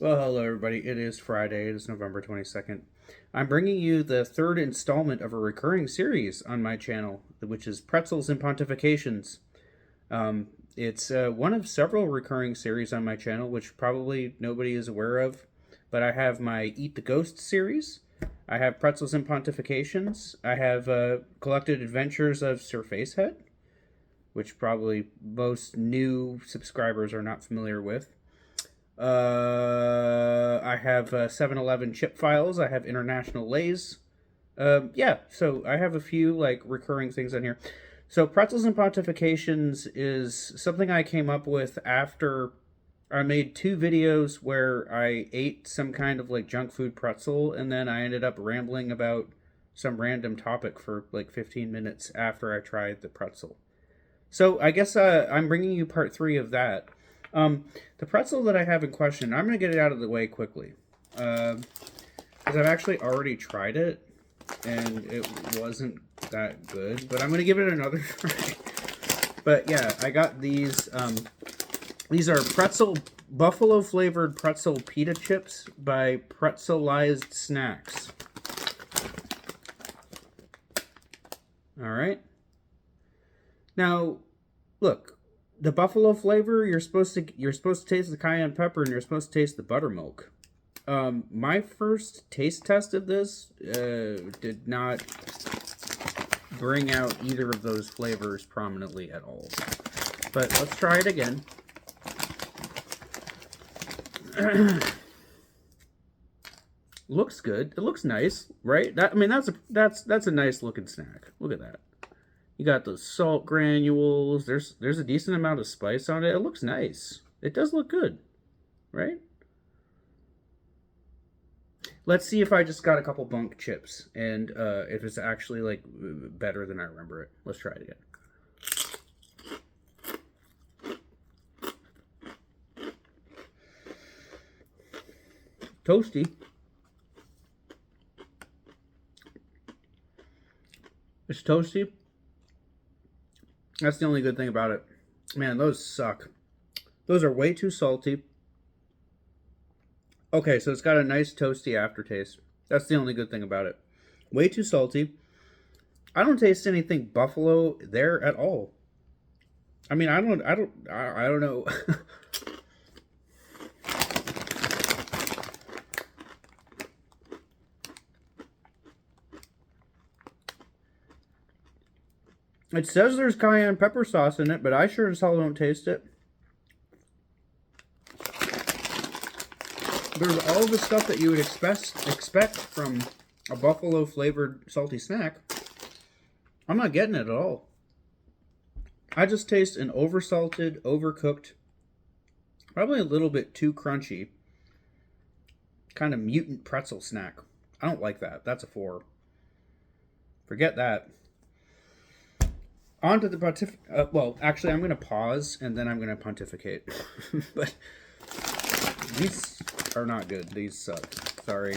Well, hello everybody. It is Friday. It is November 22nd. I'm bringing you the third installment of a recurring series on my channel, which is Pretzels and Pontifications. It's one of several recurring series on my channel, which probably nobody is aware of. But I have my Eat the Ghost series. I have Pretzels and Pontifications. I have Collected Adventures of Sir Facehead, which probably most new subscribers are not familiar with. I have 7-Eleven chip files. I have international lays. Yeah, so I have a few like recurring things on here. So Pretzels and Pontifications is something I came up with after I made two videos where I ate some kind of like junk food pretzel, and then I ended up rambling about some random topic for like 15 minutes after I tried the pretzel. So I guess I'm bringing you part 3 of that. The pretzel that I have in question, I'm going to get it out of the way quickly. Because I've actually already tried it, and it wasn't that good. But I'm going to give it another try. But yeah, I got these. These are buffalo flavored pretzel pita chips by Pretzelized Snacks. Alright. Now, look. The buffalo flavor, you're supposed to taste the cayenne pepper, and you're supposed to taste the buttermilk. My first taste test of this did not bring out either of those flavors prominently at all. But let's try it again. Looks good. It looks nice, right? That's a nice looking snack. Look at that. You got those salt granules. There's a decent amount of spice on it. It looks nice. It does look good, right? Let's see if I just got a couple bunk chips and if it's actually like better than I remember it. Let's try it again. Toasty. It's toasty. That's the only good thing about it. Man, those suck. Those are way too salty. Okay, so it's got a nice toasty aftertaste. That's the only good thing about it. Way too salty. I don't taste anything buffalo there at all. I mean, I don't know. It says there's cayenne pepper sauce in it, but I sure as hell don't taste it. There's all the stuff that you would expect from a buffalo flavored salty snack. I'm not getting it at all. I just taste an oversalted, overcooked, probably a little bit too crunchy, kind of mutant pretzel snack. I don't like that. That's a 4. Forget that. On to the well, actually, I'm going to pause and then I'm going to pontificate. But these are not good. These suck. Sorry.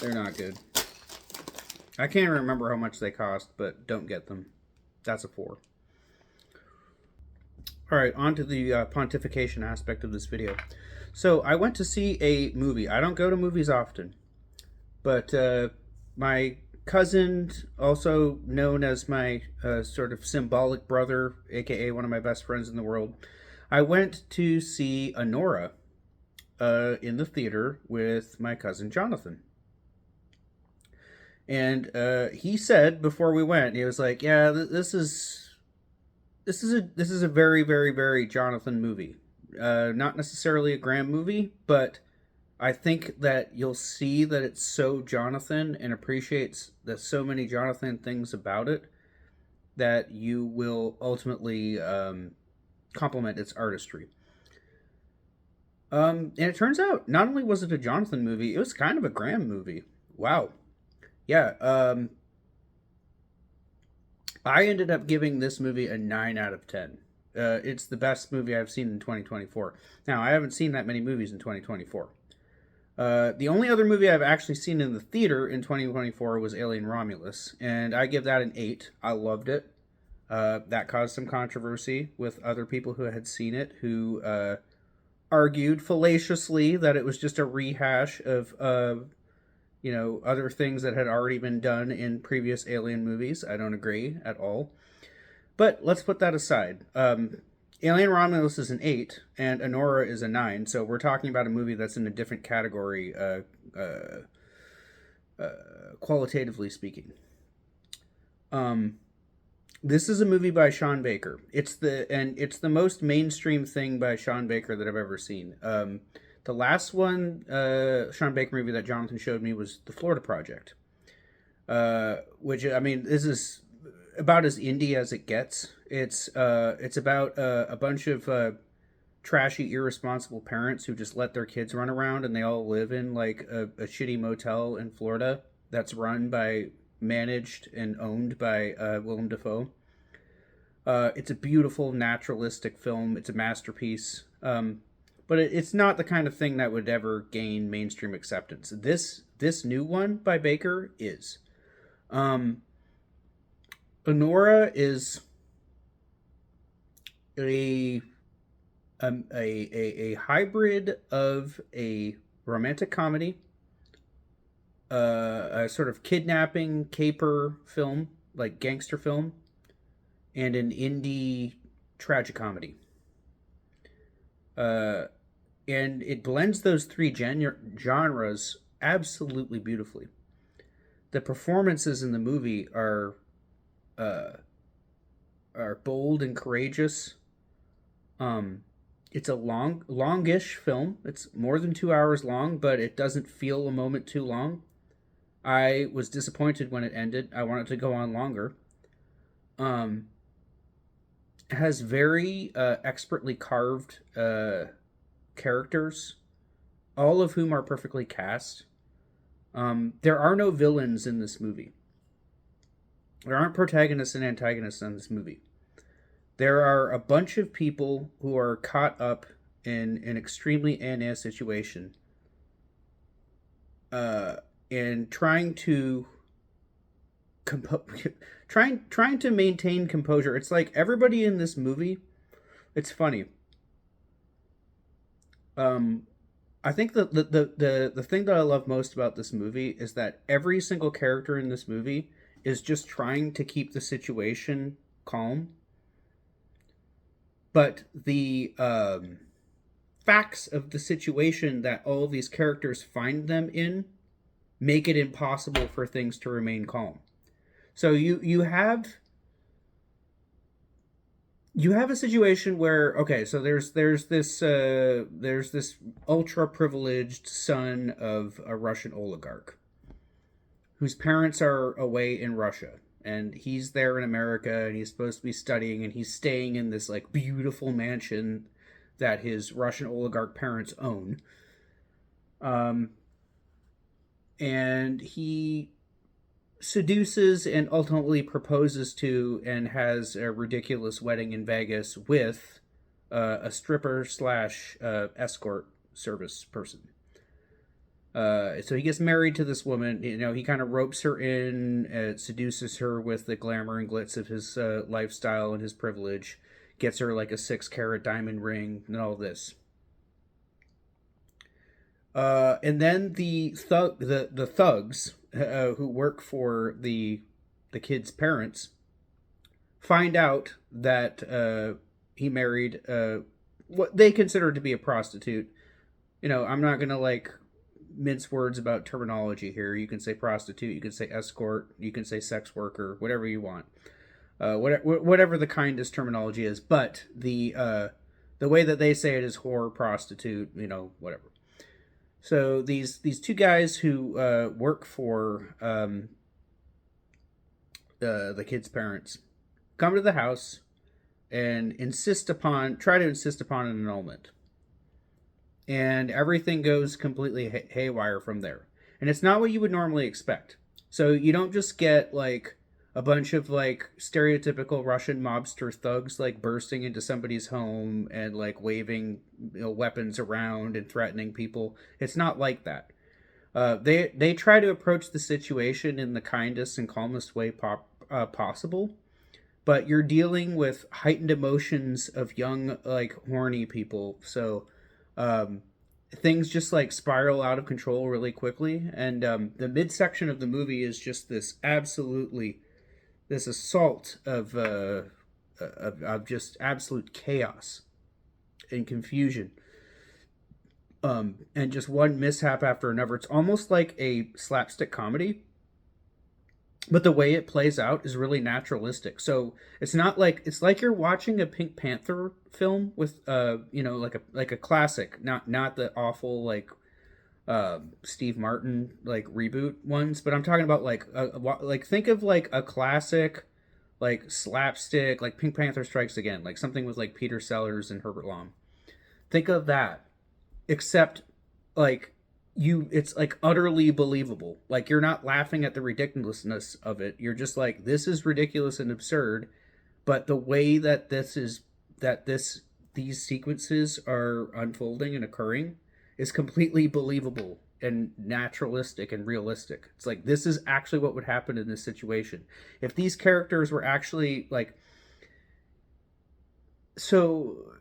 They're not good. I can't remember how much they cost, but don't get them. That's a 4. Alright, on to the pontification aspect of this video. So, I went to see a movie. I don't go to movies often. But my cousin, also known as my sort of symbolic brother, aka one of my best friends in the world, I went to see ANORA in the theater with my cousin Jonathan. And he said before we went, he was like, "Yeah, this is a very, very, very Jonathan movie. Not necessarily a Graham movie, but I think that you'll see that it's so Jonathan and appreciates the so many Jonathan things about it that you will ultimately compliment its artistry." And it turns out, not only was it a Jonathan movie, it was kind of a Graham movie. Wow. Yeah. I ended up giving this movie a 9 out of 10. It's the best movie I've seen in 2024. Now, I haven't seen that many movies in 2024. The only other movie I've actually seen in the theater in 2024 was Alien Romulus, and I give that an 8. I loved it. That caused some controversy with other people who had seen it, who argued fallaciously that it was just a rehash of other things that had already been done in previous Alien movies. I don't agree at all. But let's put that aside. Alien Romulus is an 8, and ANORA is a 9, so we're talking about a movie that's in a different category, qualitatively speaking. This is a movie by Sean Baker. It's the most mainstream thing by Sean Baker that I've ever seen. The last one, Sean Baker movie that Jonathan showed me was The Florida Project, which, I mean, this is about as indie as it gets. It's about a bunch of trashy, irresponsible parents who just let their kids run around, and they all live in like a shitty motel in Florida that's managed and owned by Willem Dafoe. It's a beautiful, naturalistic film. It's a masterpiece. But it's not the kind of thing that would ever gain mainstream acceptance. This new one by Baker is. ANORA is a hybrid of a romantic comedy, a sort of kidnapping caper film, like gangster film, and an indie tragicomedy. And it blends those three genres absolutely beautifully. The performances in the movie are bold and courageous. It's a longish film. It's more than 2 hours long, but it doesn't feel a moment too long. I was disappointed when it ended. I wanted to go on longer. It has very expertly carved characters, all of whom are perfectly cast. There are no villains in this movie. There aren't protagonists and antagonists in this movie. There are a bunch of people who are caught up in an extremely ana situation, and trying to trying to maintain composure. It's like everybody in this movie. It's funny. I think the thing that I love most about this movie is that every single character in this movie is just trying to keep the situation calm, but the facts of the situation that all of these characters find them in make it impossible for things to remain calm. So you have a situation where, okay, so there's this ultra privileged son of a Russian oligarch whose parents are away in Russia, and he's there in America, and he's supposed to be studying, and he's staying in this like beautiful mansion that his Russian oligarch parents own. And he seduces and ultimately proposes to and has a ridiculous wedding in Vegas with a stripper slash escort service person. So he gets married to this woman. He kind of ropes her in, seduces her with the glamour and glitz of his lifestyle and his privilege, gets her like a 6-carat diamond ring and all this. And then the thugs who work for the kid's parents find out that he married what they consider to be a prostitute. I'm not gonna like mince words about terminology here. You can say prostitute, you can say escort, you can say sex worker, whatever you want. Whatever the kindest terminology is, but the way that they say it is whore, prostitute, whatever. So these two guys who work for the kid's parents come to the house and try to insist upon an annulment, and everything goes completely haywire from there. And it's not what you would normally expect. So you don't just get like a bunch of like stereotypical Russian mobster thugs like bursting into somebody's home and like waving weapons around and threatening people. It's not like that. They try to approach the situation in the kindest and calmest way possible, but you're dealing with heightened emotions of young like horny people. So Um, things just like spiral out of control really quickly, and the midsection of the movie is just this assault of just absolute chaos and confusion. And just one mishap after another. It's almost like a slapstick comedy, but the way it plays out is really naturalistic. So it's not like it's like you're watching a Pink Panther film with like a classic, not the awful like Steve Martin like reboot ones, but I'm talking about like think of like a classic like slapstick like Pink Panther Strikes Again, like something with like Peter Sellers and Herbert Lom. Think of that, except like it's like utterly believable. Like you're not laughing at the ridiculousness of it. You're just like, this is ridiculous and absurd, but the way that these sequences are unfolding and occurring is completely believable and naturalistic and realistic. It's like, this is actually what would happen in this situation if these characters were actually like, so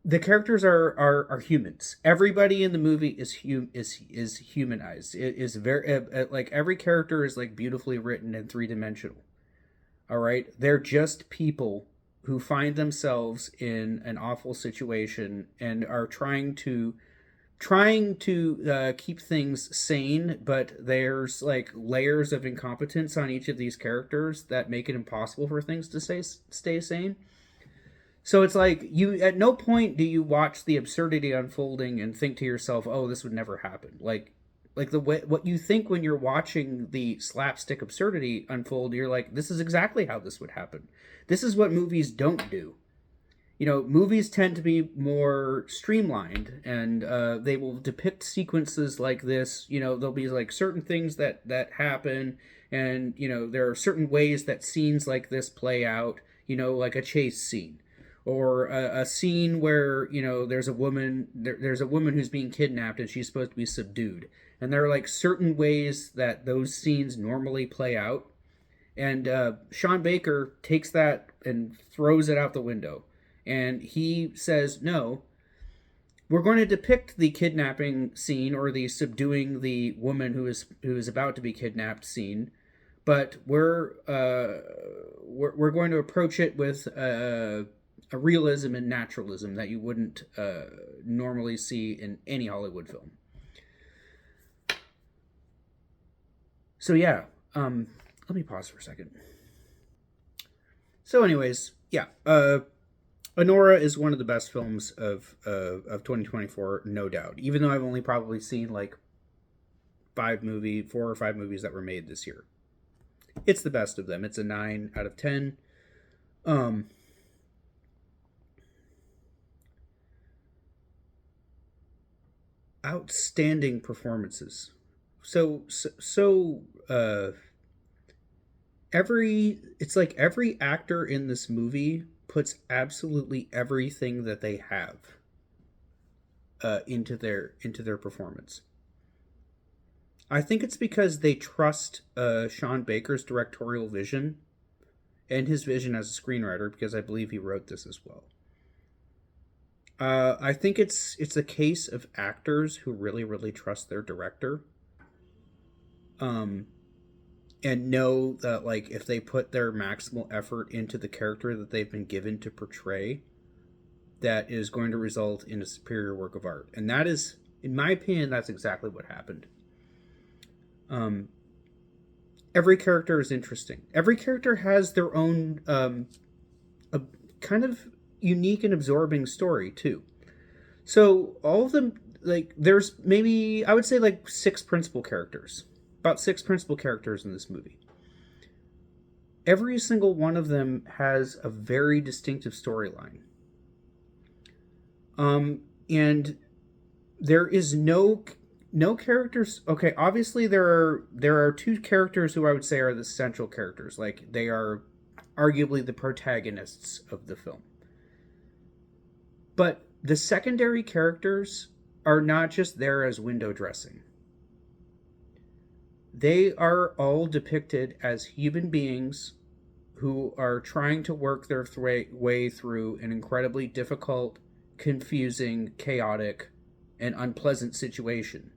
the characters are humans. Everybody in the movie is humanized. It is very like every character is like beautifully written and three-dimensional. All right, they're just people who find themselves in an awful situation and are trying to keep things sane, but there's like layers of incompetence on each of these characters that make it impossible for things to stay sane. So it's like, you at no point do you watch the absurdity unfolding and think to yourself, "Oh, this would never happen." Like the way what you think when you're watching the slapstick absurdity unfold, you're like, "This is exactly how this would happen." This is what movies don't do. Movies tend to be more streamlined, and they will depict sequences like this. There'll be like certain things that happen, and there are certain ways that scenes like this play out. Like a chase scene, or a scene where there's a woman who's being kidnapped and she's supposed to be subdued, and there are like certain ways that those scenes normally play out, and Sean Baker takes that and throws it out the window, and he says, no, we're going to depict the kidnapping scene or the subduing the woman who is about to be kidnapped scene, but we're going to approach it with a realism and naturalism that you wouldn't normally see in any Hollywood film. So yeah, let me pause for a second. So anyways, yeah, ANORA is one of the best films of 2024, no doubt. Even though I've only probably seen like 4 or 5 movies that were made this year, it's the best of them. It's a 9 out of 10. Outstanding performances. So every actor in this movie puts absolutely everything that they have into their performance. I think it's because they trust Sean Baker's directorial vision and his vision as a screenwriter, because I believe he wrote this as well. I think it's a case of actors who really, really trust their director, and know that like if they put their maximal effort into the character that they've been given to portray, that is going to result in a superior work of art. And that is, in my opinion, that's exactly what happened. Every character is interesting. Every character has their own a kind of unique and absorbing story too. So all of them, like, there's maybe, I would say, like 6 principal characters. About 6 principal characters in this movie. Every single one of them has a very distinctive storyline. And there is no characters. Okay, obviously there are 2 characters who I would say are the central characters. Like, they are arguably the protagonists of the film. But the secondary characters are not just there as window dressing. They are all depicted as human beings who are trying to work their way through an incredibly difficult confusing, chaotic, and unpleasant situation.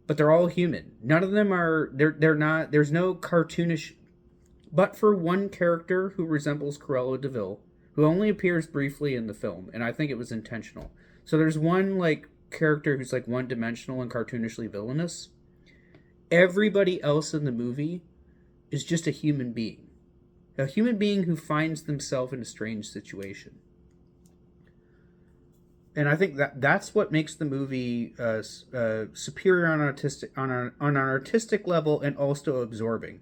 But they're all human. None of them are. They're not. There's no cartoonish. But for one character who resembles Cruella de Vil, who only appears briefly in the film, and I think it was intentional. So there's one like character who's like one dimensional and cartoonishly villainous. Everybody else in the movie is just a human being. A human being who finds themselves in a strange situation. And I think that's what makes the movie superior on an artistic level and also absorbing.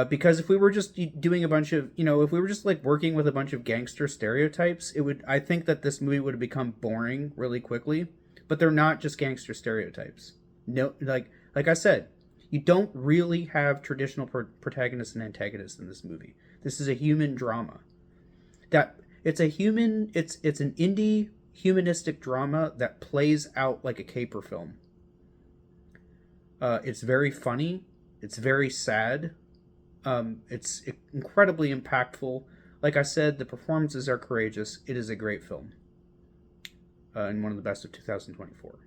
Because if we were just doing a bunch of, if we were just like working with a bunch of gangster stereotypes, I think that this movie would have become boring really quickly. But they're not just gangster stereotypes. No, like I said, you don't really have traditional protagonists and antagonists in this movie. This is a human drama. It's an indie humanistic drama that plays out like a caper film. It's very funny. It's very sad. It's incredibly impactful. Like I said, the performances are courageous. It is a great film. And one of the best of 2024.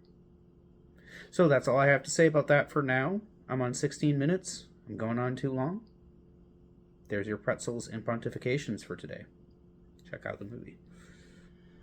So that's all I have to say about that for now. I'm on 16 minutes. I'm going on too long. There's your Pretzels and Pontifications for today. Check out the movie.